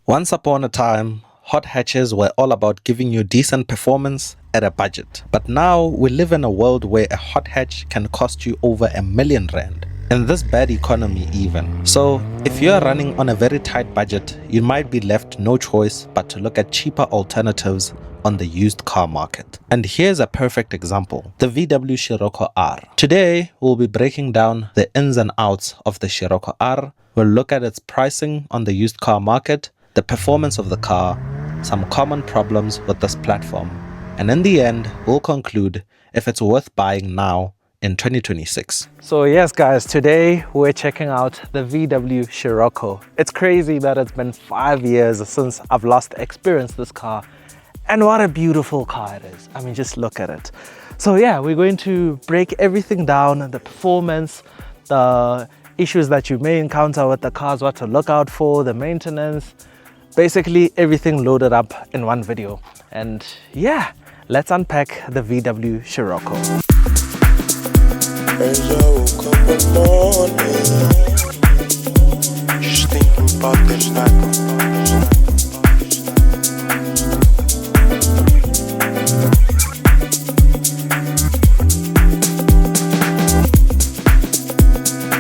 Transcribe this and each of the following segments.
Once upon a time, hot hatches were all about giving you decent performance at a budget. But now we live in a world where a hot hatch can cost you over R1,000,000. In this bad economy even. So if you're running on a very tight budget, you might be left no choice but to look at cheaper alternatives on the used car market. And here's a perfect example, the VW Scirocco R. Today, we'll be breaking down the ins and outs of the Scirocco R. We'll look at its pricing on the used car market, the performance of the car, some common problems with this platform, and in the end, we'll conclude if it's worth buying now in 2026. So yes guys, today we're checking out the VW Scirocco. It's crazy that it's been 5 years since I've last experienced this car, and what a beautiful car it is. I mean, just look at it. So yeah, we're going to break everything down, the performance, the issues that you may encounter with the cars, what to look out for, the maintenance, basically everything loaded up in one video. And yeah, let's unpack the VW Scirocco. As I woke up one morning, just thinking about this night.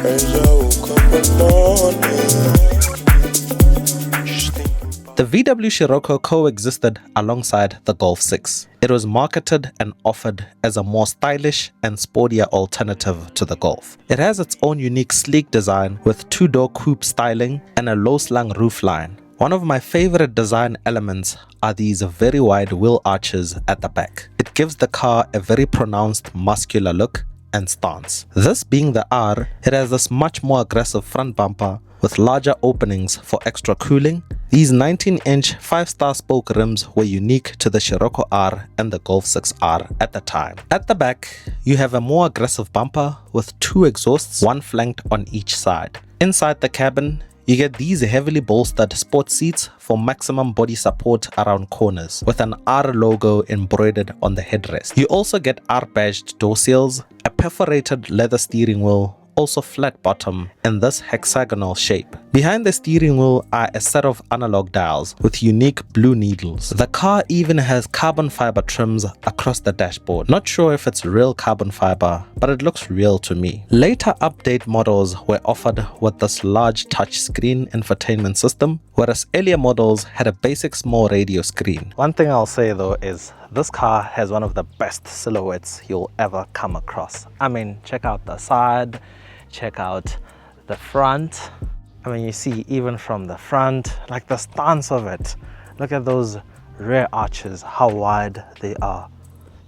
As I woke up one morning. The VW Scirocco coexisted alongside the Golf 6. It was marketed and offered as a more stylish and sportier alternative to the Golf. It has its own unique sleek design with two-door coupe styling and a low-slung roofline. One of my favorite design elements are these very wide wheel arches at the back. It gives the car a very pronounced muscular look and stance. This being the R, it has this much more aggressive front bumper with larger openings for extra cooling. These 19-inch 5-star spoke rims were unique to the Scirocco R and the Golf 6R at the time. At the back, you have a more aggressive bumper with 2 exhausts, one flanked on each side. Inside the cabin, you get these heavily bolstered sport seats for maximum body support around corners, with an R logo embroidered on the headrest. You also get R-badged door seals, a perforated leather steering wheel, also flat bottom in this hexagonal shape. Behind the steering wheel are a set of analog dials with unique blue needles. The car even has carbon fiber trims across the dashboard. Not sure if it's real carbon fiber, but it looks real to me. Later update models were offered with this large touchscreen infotainment system, whereas earlier models had a basic small radio screen. One thing I'll say though is this car has one of the best silhouettes you'll ever come across. I mean, check out the side, check out the front. I mean, you see even from the front, like the stance of it. Look at those rear arches, how wide they are.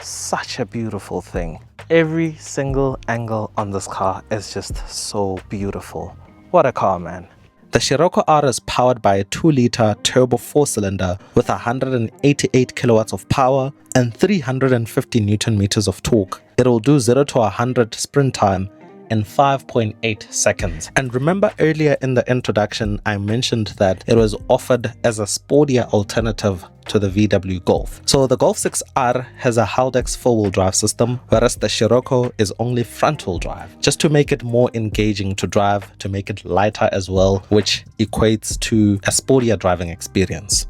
Such a beautiful thing. Every single angle on this car is just so beautiful. What a car, man. The Scirocco R is powered by a 2-liter turbo 4-cylinder with 188 kilowatts of power and 350 Newton meters of torque. It'll do 0 to 100 sprint time in 5.8 seconds. And remember earlier in the introduction, I mentioned that it was offered as a sportier alternative to the VW Golf. So the Golf 6R has a Haldex 4-wheel drive system, whereas the Scirocco is only front-wheel drive, just to make it more engaging to drive, to make it lighter as well, which equates to a sportier driving experience.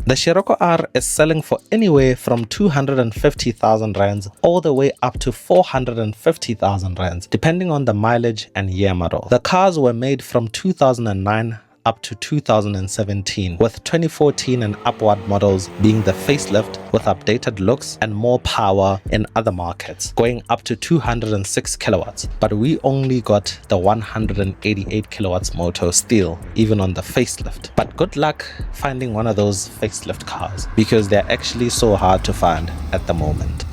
The Scirocco R is selling for anywhere from 250,000 rands all the way up to 450,000 rands, depending on the mileage and year model. The cars were made from 2009 up to 2017, with 2014 and upward models being the facelift with updated looks and more power in other markets, going up to 206 kilowatts. But we only got the 188 kilowatts motor still, even on the facelift. But good luck finding one of those facelift cars, because they're actually so hard to find at the moment.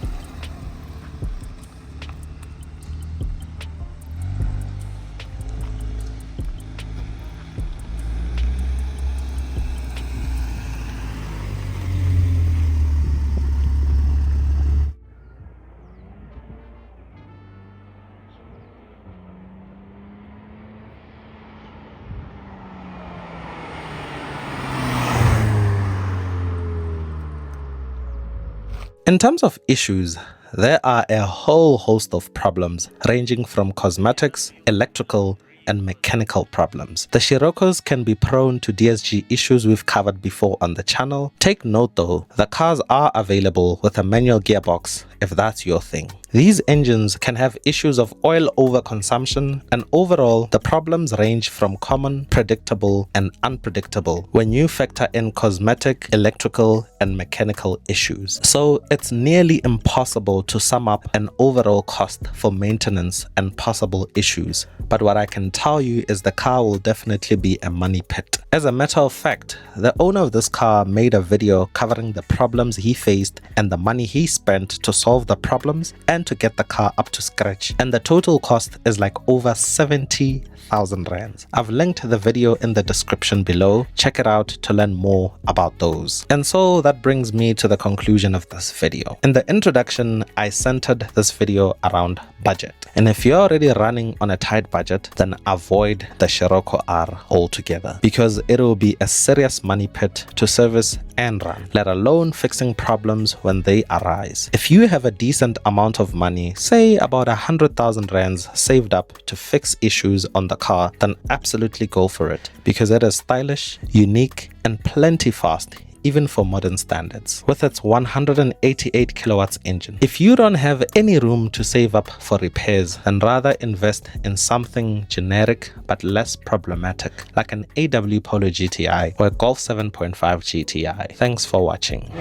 In terms of issues, there are a whole host of problems ranging from cosmetics, electrical, and mechanical problems. The Sciroccos can be prone to DSG issues we've covered before on the channel. Take note though, the cars are available with a manual gearbox if that's your thing. These engines can have issues of oil overconsumption, and overall the problems range from common, predictable, and unpredictable when you factor in cosmetic, electrical, and mechanical issues. So it's nearly impossible to sum up an overall cost for maintenance and possible issues. But what I can tell you is the car will definitely be a money pit. As a matter of fact, the owner of this car made a video covering the problems he faced and the money he spent to solve the problems and to get the car up to scratch, and the total cost is like over 70,000 rands. I've linked the video in the description below. Check it out to learn more about those. And so that brings me to the conclusion of this video. In the introduction, I centered this video around budget, and if you're already running on a tight budget, then avoid the Scirocco R altogether, because it will be a serious money pit to service and run, let alone fixing problems when they arise. If you have a decent amount of money, say about 100,000 rands saved up to fix issues on the car, then absolutely go for it, because it is stylish, unique, and plenty fast, even for modern standards, with its 188 kilowatts engine. If you don't have any room to save up for repairs, then rather invest in something generic but less problematic, like an AW Polo GTI or a Golf 7.5 GTI. Thanks for watching.